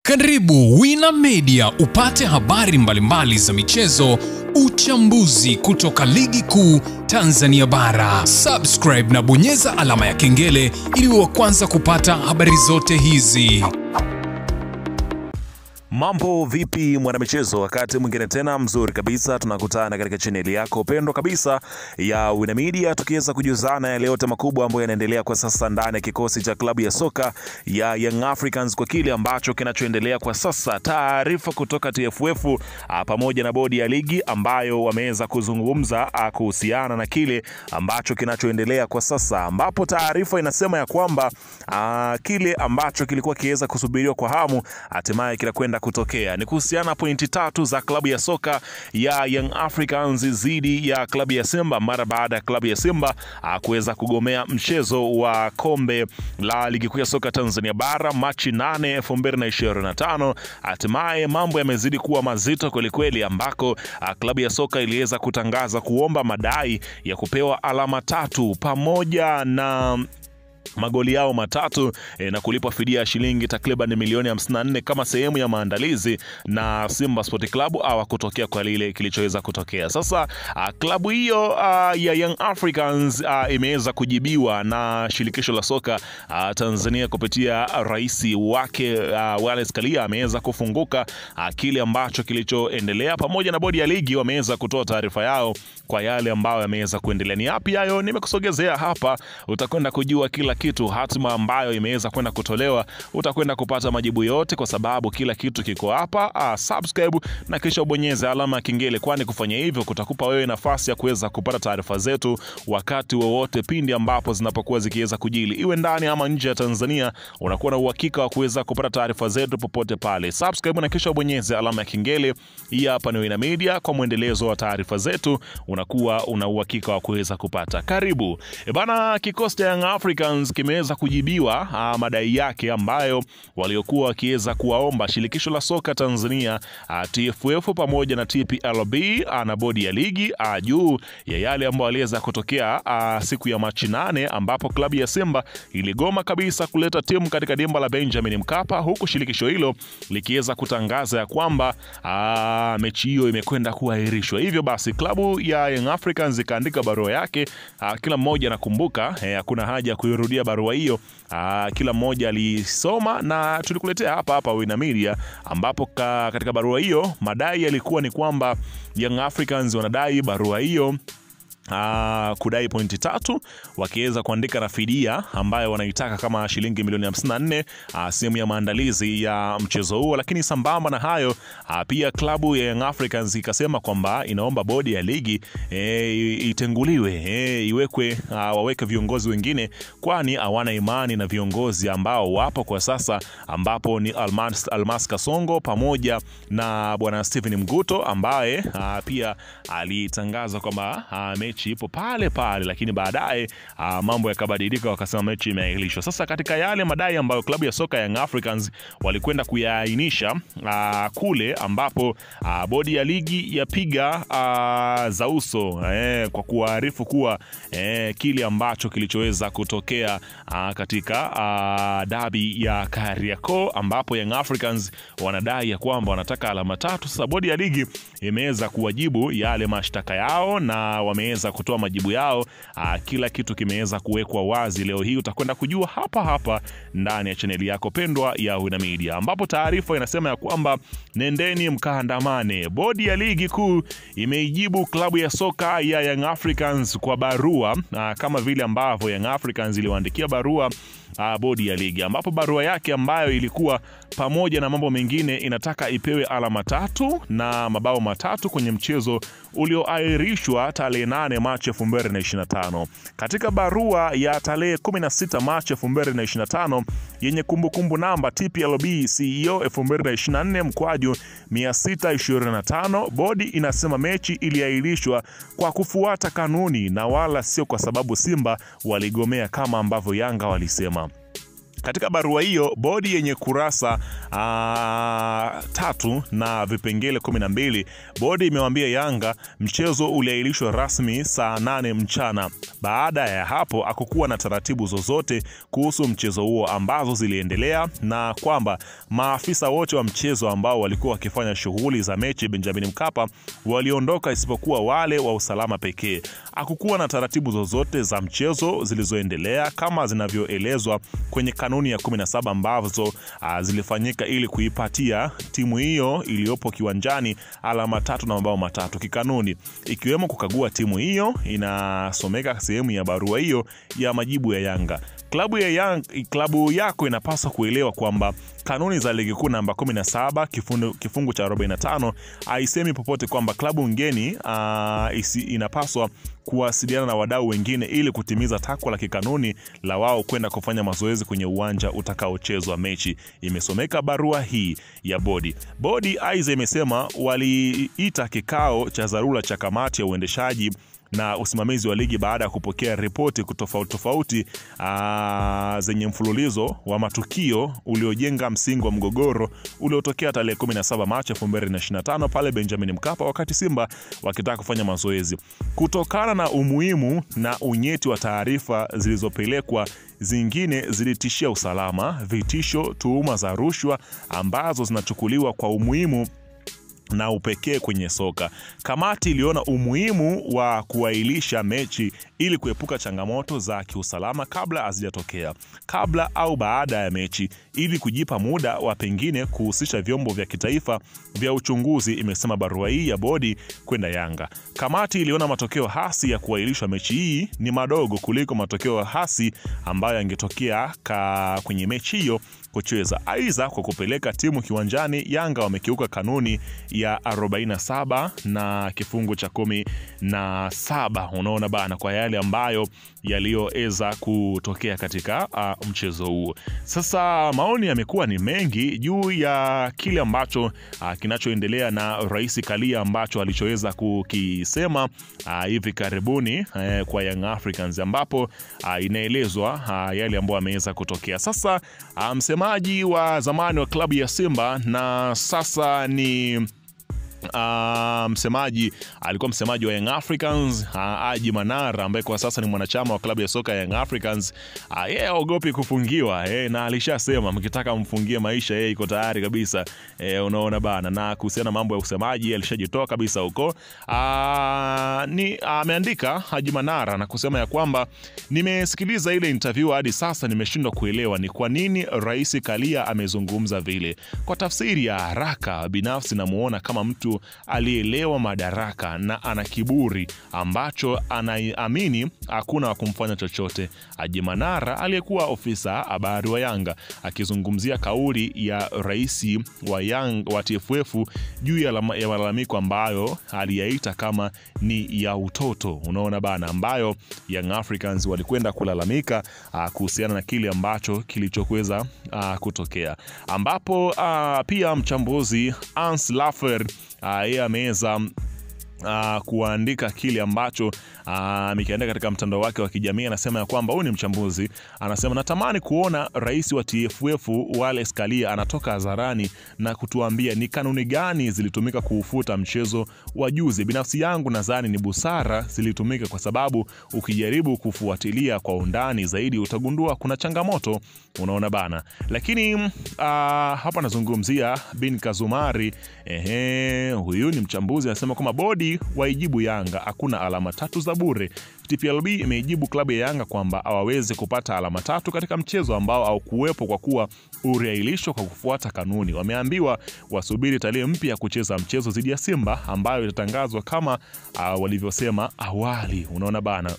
Karibu Wina Media upate habari mbalimbali za michezo, uchambuzi kutoka ligi kuu Tanzania bara. Subscribe na bonyeza alama ya kengele ili uwe wa kwanza kupata habari zote hizi. Mambo vipi mwanamichezo, wakati mwingine tena mzuri kabisa tunakutana katika channel yako pendwa kabisa ya Wina Media, tukiweza kujuzana yale yote makubwa ambayo yanaendelea kwa sasa ndani ya kikosi cha klabu ya soka ya Young Africans, kwa kile ambacho kinachoendelea kwa sasa. Taarifa kutoka TFF pamoja na bodi ya ligi ambayo wameweza kuzungumza kuhusiana na kile ambacho kinachoendelea kwa sasa, ambapo taarifa inasema ya kwamba kile ambacho kilikuwa kiweza kusubiriwa kwa hamu hatimaye kinakwenda kutokea. Ni kuhusiana pointi 3 za klabu ya soka ya Young Africans zidi ya klabu ya Simba mara baada ya klabu ya Simba kuweza kugomea mchezo wa kombe la ligi kuu ya soka Tanzania bara Machi 8, 2025. Hatimaye mambo yamezidi kuwa mazito kweli kweli, ambako klabu ya soka iliweza kutangaza kuomba madai ya kupewa alama 3 pamoja na magoli yao matatu na kulipwa fidia ya shilingi takriban milioni 54 kama sehemu ya maandalizi na Simba Sport Club kutokea kwa lile kilichoweza kutokea. Sasa klabu hiyo ya Young Africans imeweza kujibiwa na shirikisho la soka Tanzania kupitia rais wake Wallace Karia. Ameweza kufunguka kile ambacho kilichoendelea, pamoja na bodi ya ligi wameweza kutoa taarifa yao kwa yale ambayo yameweza kuendelea. Ni yapi hayo? Nimekusogezea hapa, utakwenda kujua kila kitu, hatima ambayo imeweza kwenda kutolewa, utakwenda kupata majibu yote kwa sababu kila kitu kiko hapa. Subscribe na kisha ubonyeze alama ya kengele, kwani kufanya hivyo kutakupa wewe nafasi ya kuweza kupata taarifa zetu wakati wowote pindi ambapo zinapokuwa zikiweza kujili, iwe ndani ama nje ya Tanzania. Unakuwa na uhakika wa kuweza kupata taarifa zetu popote pale. Subscribe na kisha ubonyeze alama ya kengele. Hii hapa ni Wina Media, kwa mwendelezo wa taarifa zetu unakuwa una uhakika wa kuweza kupata. Karibu. Bana, kikosi cha Young Africans kimeweza kujibiwa madai yake ambayo waliokuwa wakiweza kuwaomba shirikisho la soka Tanzania TFF pamoja na TPLB na bodi ya ligi juu ya yale ambayo waliweza kutokea siku ya Machi 8, ambapo klabu ya Simba iligoma kabisa kuleta timu katika dimba la Benjamin Mkapa, huku shirikisho hilo likiweza kutangaza ya kwamba mechi hiyo imekwenda kuahirishwa. Hivyo basi klabu ya Young Africans ikaandika barua yake, kila mmoja nakumbuka, hakuna haja ya kuirudia barua hiyo. Kila mmoja alisoma na tulikuletea hapa Wina Media, ambapo katika barua hiyo madai yalikuwa ni kwamba Young Africans wanadai barua hiyo kudai pointi 3, wakiweza kuandika na fidia ambayo wanaitaka kama shilingi milioni 54 sehemu ya maandalizi ya mchezo huo. Lakini sambamba na hayo pia klabu ya Young Africans ikasema kwamba inaomba bodi ya ligi itenguliwe, iwekwe waweke viongozi wengine, kwani hawana imani na viongozi ambao wapo kwa sasa, ambapo ni Almas Kasongo pamoja na bwana Steven Mguto ambaye pia alitangaza kwamba mechi ipo pale pale, lakini baadaye mambo yakabadilika, wakasema mechi imeahirishwa. Sasa katika yale madai ambayo klabu ya soka Young Africans walikwenda kuyaainisha kule, ambapo bodi ya ligi yapiga za uso kwa kuarifu kuwa kile ambacho kilichoweza kutokea katika dabi ya Kariakoo, ambapo Young Africans wanadai ya kwamba wanataka alama 3. Sasa bodi ya ligi imeweza kuwajibu yale mashtaka yao na wameweza kutoa majibu yao. Kila kitu kimeweza kuwekwa wazi. Leo hii utakwenda kujua hapa ndani ya channel yako pendwa ya Wina Media, ambapo taarifa inasema ya kwamba nendeni mkaandamane. Bodi ya ligi kuu imeijibu klabu ya soka ya Young Africans kwa barua, kama vile ambavyo Young Africans iliwaandikia barua bodi ya ligi, ambapo barua yake ambayo ilikuwa pamoja na mambo mengine inataka ipewe alama 3 na mabao 3 kwenye mchezo ulioahirishwa tarehe 8 Machi 2025. Katika barua ya tarehe 16 Machi 2025 yenye kumbukumbu namba TPLB CEO 2024/625, bodi inasema mechi iliahirishwa kwa kufuata kanuni na wala sio kwa sababu Simba waligomea kama ambavyo Yanga walisema. Katika barua hiyo, bodi yenye kurasa 3 na vipengele 12, bodi imewaambia Yanga mchezo uliahirishwa rasmi saa 8 mchana. Baada ya hapo hakukuwa na taratibu zozote kuhusu mchezo huo ambazo ziliendelea, na kwamba maafisa wote wa mchezo ambao walikuwa wakifanya shughuli za mechi Benjamin Mkapa waliondoka isipokuwa wale wa usalama pekee. Hakukuwa na taratibu zozote za mchezo zilizoendelea kama zinavyoelezwa kwenye kanuni ya 17 ambazo zilifanyika ili kuipatia timu hiyo iliyopo kiwanjani alama 3 na mabao 3 kikanuni, ikiwemo kukagua timu hiyo. Inasomeka sehemu ya barua hiyo ya majibu ya Yanga. Klabu yako inapaswa kuelewa kwamba kanuni za ligi kuu namba 17 kifungu cha 45 haisemi popote kwamba klabu ngeni inapaswa kuwasiliana na wadau wengine ili kutimiza takwa la kikanuni la wao kwenda kufanya mazoezi kwenye uwanja utakaochezwa mechi, imesomeka barua hii ya bodi. Bodi aidha imesema waliita kikao cha dharura cha kamati ya uendeshaji na usimamizi wa ligi baada ya kupokea ripoti tofauti zenye mfululizo wa matukio uliojenga msingi wa mgogoro uliotokea tarehe 17 Machi 2025 pale Benjamin Mkapa wakati Simba wakitaka kufanya mazoezi. Kutokana na umuhimu na unyeti wa taarifa zilizopelekwa, zingine zilitishia usalama, vitisho, tuhuma za rushwa ambazo zinachukuliwa kwa umuhimu na upekee kwenye soka. Kamati iliona umuhimu wa kuahirisha mechi ili kuepuka changamoto za kiusalama kabla hazijatokea, kabla au baada ya mechi, ili kujipa muda wa pengine kuhusisha vyombo vya kitaifa vya uchunguzi, imesema barua hii ya bodi kwenda Yanga. Kamati iliona matokeo hasi ya kuahirishwa mechi hii ni madogo kuliko matokeo hasi ambayo yangetokea kwenye mechi hiyo kucheza. Aidha, kwa kupeleka timu kiwanjani, Yanga wamekiuka kanuni ya 47 na kifungu cha 17, unaona bana, kwa yale ambayo yaliyoweza kutokea katika mchezo huo. Sasa maoni yamekuwa ni mengi juu ya kile ambacho kinachoendelea na Rais Kalia ambacho alichoweza kukisema hivi karibuni kwa Young Africans, ambapo inaelezwa yale ambayo ameweza kutokea. Sasa msemaji wa zamani wa klabu ya Simba na sasa ni alikuwa msemaji wa Young Africans, Haji Manara, ambaye kwa sasa ni mwanachama wa klabu ya soka ya Young Africans, yeye haogopi kufungiwa, na alishasema mkitaka mfungie maisha yeye iko tayari kabisa, unaona bana. Na kuhusiana mambo ya usemaji alishajitoa kabisa huko. Ameandika Haji Manara na kusema ya kwamba nimesikiliza ile interview hadi sasa nimeshindwa kuelewa ni kwa nini Rais Kalia amezungumza vile. Kwa tafsiri ya haraka, binafsi namuona kama mtu alielewa madaraka na ana kiburi ambacho anaamini hakuna wa kumfanya chochote. Haji Manara aliyekuwa ofisa habari wa Yanga akizungumzia kauli ya rais wa TFF juu ya malalamiko ambayo aliyaita kama ni ya utoto, unaona bana, ambayo Young Africans walikwenda kulalamika kuhusiana na kile ambacho kilichokweza kutokea, ambapo pia mchambuzi Hans Laffer yeye ameweza kuandika kile ambacho amekiandika katika mtandao wake wa kijamii. Anasema ya kwamba huyu ni mchambuzi, anasema natamani kuona rais wa TFF Wallace Karia anatoka hadharani na kutuambia ni kanuni gani zilitumika kuufuta mchezo wa juzi. Binafsi yangu nadhani ni busara zilitumika, kwa sababu ukijaribu kufuatilia kwa undani zaidi utagundua kuna changamoto, unaona bana. Lakini hapa nazungumzia bin Kazumari, huyu ni mchambuzi, anasema kwamba bodi waijibu Yanga hakuna alama 3 za bure. TPLB imeijibu klabu ya Yanga kwamba hawawezi kupata alama 3 katika mchezo ambao haukuwepo kwa kuwa uliahirishwa kwa kufuata kanuni. Wameambiwa wasubiri tarehe mpya kucheza mchezo dhidi ya Simba ambayo itatangazwa kama walivyosema awali, unaona bana,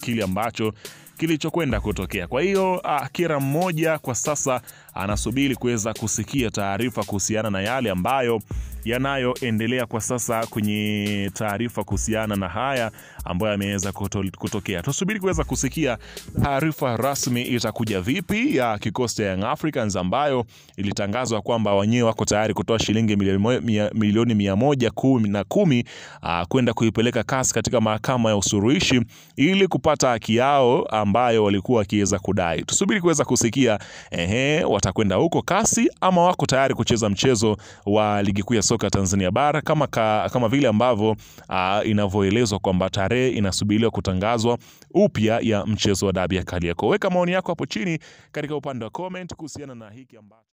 kile ambacho kilichokwenda kutokea. Kwa hiyo kila mmoja kwa sasa anasubiri kuweza kusikia taarifa kuhusiana na yale ambayo yanayoendelea kwa sasa kwenye taarifa kuhusiana na haya ambayo yameweza kutokea. Tusubiri kuweza kusikia taarifa rasmi itakuja vipi ya kikosi cha Young Africans ambayo ilitangazwa kwamba wenyewe wako tayari kutoa shilingi milioni 110 kwenda kuipeleka CAS katika mahakama ya usuluhishi ili kupata haki yao ambayo walikuwa wakiweza kudai. Tusubiri kuweza kusikia watakwenda huko CAS ama wako tayari kucheza mchezo wa ligi kuu ya soka Tanzania bara kama vile ambavyo inavyoelezwa kwamba tarehe inasubiriwa kutangazwa upya ya mchezo wa dabi ya Kariakoo. Weka maoni yako hapo chini katika upande wa comment kuhusiana na hiki ambacho